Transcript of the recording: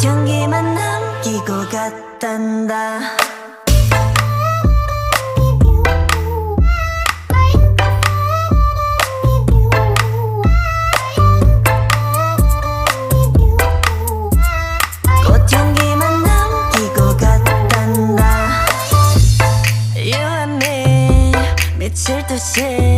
꽃향기만 남기고 갔단다. 꽃향기만 남기고 갔단다. You and me 미칠 듯이